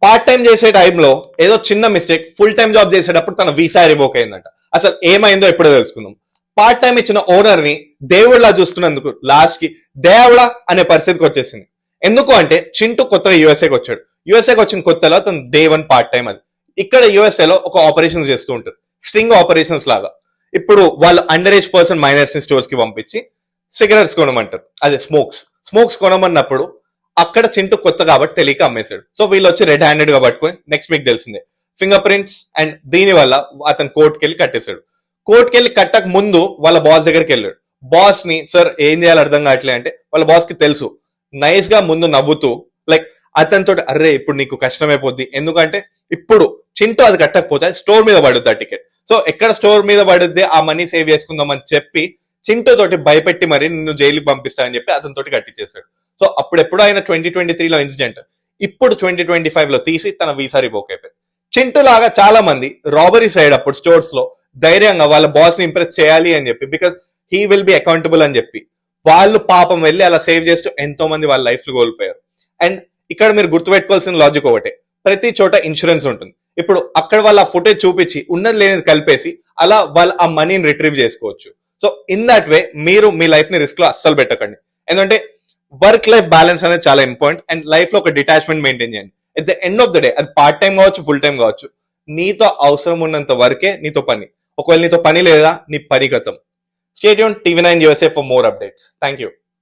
Part time చేసే టైంలో ఏదో చిన్న మిస్టేక్, ఫుల్ టైం జాబ్ చేసేటప్పుడు తన వీసా రివోక్ అయిందంట. అసలు ఏమైందో ఎప్పుడో తెలుసుకుందాం. పార్ట్ టైం ఇచ్చిన ఓనర్ ని దేవుళ్ళ చూసుకున్నందుకు లాస్ట్ కి దేవుడా అనే పరిస్థితికి వచ్చేసింది. ఎందుకు అంటే చింటూ కొత్తగా యుఎస్ఏకి వచ్చాడు. యుఎస్ఏకి వచ్చిన కొత్తలో తను డే 1 పార్ట్ టైం అది. ఇక్కడ యుఎస్ఏలో ఒక ఆపరేషన్ చేస్తూ ఉంటారు, స్ట్రింగ్ ఆపరేషన్స్ లాగా. ఇప్పుడు వాళ్ళు అండర్ ఏజ్ పర్సన్ మైనర్స్ ని స్టోర్స్ కి పంపించి సిగరెట్స్ కొనమంటారు, అదే స్మోక్స్ కొనమన్నప్పుడు అక్కడ చింటూ కొత్త కాబట్టి తెలియక అమ్మేశాడు. సో వీళ్ళు వచ్చి రెడ్ హ్యాండెడ్ గా పట్టుకొని నెక్స్ట్ మీకు తెలిసిందే ఫింగర్ ప్రింట్స్ అండ్ దీని వల్ల అతను కోర్టుకి వెళ్ళి కట్టేశాడు. కోర్టుకి వెళ్ళి కట్టక ముందు వాళ్ళ బాస్ దగ్గరికి వెళ్ళాడు. బాస్ ని సార్ ఏం చేయాలి అర్థం కావట్లే అంటే వాళ్ళ బాస్ కి తెలుసు. నైస్ గా ముందు నవ్వుతూ లైక్ అతనితో అర్రే ఇప్పుడు నీకు కష్టమైపోద్ది, ఎందుకంటే ఇప్పుడు చింటూ అది కట్టకపోతే స్టోర్ మీద పడుద్ది ఆ టికెట్. సో ఎక్కడ స్టోర్ మీద పడుద్ది ఆ మనీ సేవ్ చేసుకుందాం అని చెప్పి చింటూ తోటి భయపెట్టి మరి నిన్ను జైలుకి పంపిస్తానని చెప్పి అతనితోటి కట్టించేశాడు. సో అప్పుడెప్పుడు ఆయన 2023లో ఇన్సిడెంట్, ఇప్పుడు 2025లో తీసి తన వీసా రివోక్ అయిపోయింది. చింటూ లాగా చాలా మంది రాబరీస్ అయ్యేటప్పుడు స్టోర్స్ లో ధైర్యంగా వాళ్ళ బాస్ ని ఇంప్రెస్ చేయాలి అని చెప్పి, because he will be accountable అని చెప్పి వాళ్ళు పాపం వెళ్ళి అలా సేవ్ చేస్తూ ఎంతో మంది వాళ్ళ లైఫ్ కోల్పోయారు. అండ్ ఇక్కడ మీరు గుర్తుపెట్టుకోవాల్సిన లాజిక్ ఒకటే, ప్రతి చోట ఇన్సూరెన్స్ ఉంటుంది. ఇప్పుడు అక్కడ వాళ్ళ ఫుటేజ్ చూపించి ఉన్నది లేనిది కలిపేసి అలా వాళ్ళు ఆ మనీని రిట్రీవ్ చేసుకోవచ్చు. సో ఇన్ దట్ వే మీరు మీ లైఫ్ ని రిస్క్ లో అస్సలు పెట్టకండి. ఎందుకంటే వర్క్ లైఫ్ బ్యాలెన్స్ అనేది చాలా ఇంపార్టెంట్. అండ్ లైఫ్ లో ఒక డిటాచ్మెంట్ మెయింటైన్ చేయండి. At the end of the day అది పార్ట్ టైం కావచ్చు, ఫుల్ టైం కావచ్చు, నీతో అవసరం ఉన్నంత వరకే నీతో పని. ఒకవేళ నీతో పని లేదా నీ పని గతం. Stay tuned TV 9 USA for more updates. Thank you.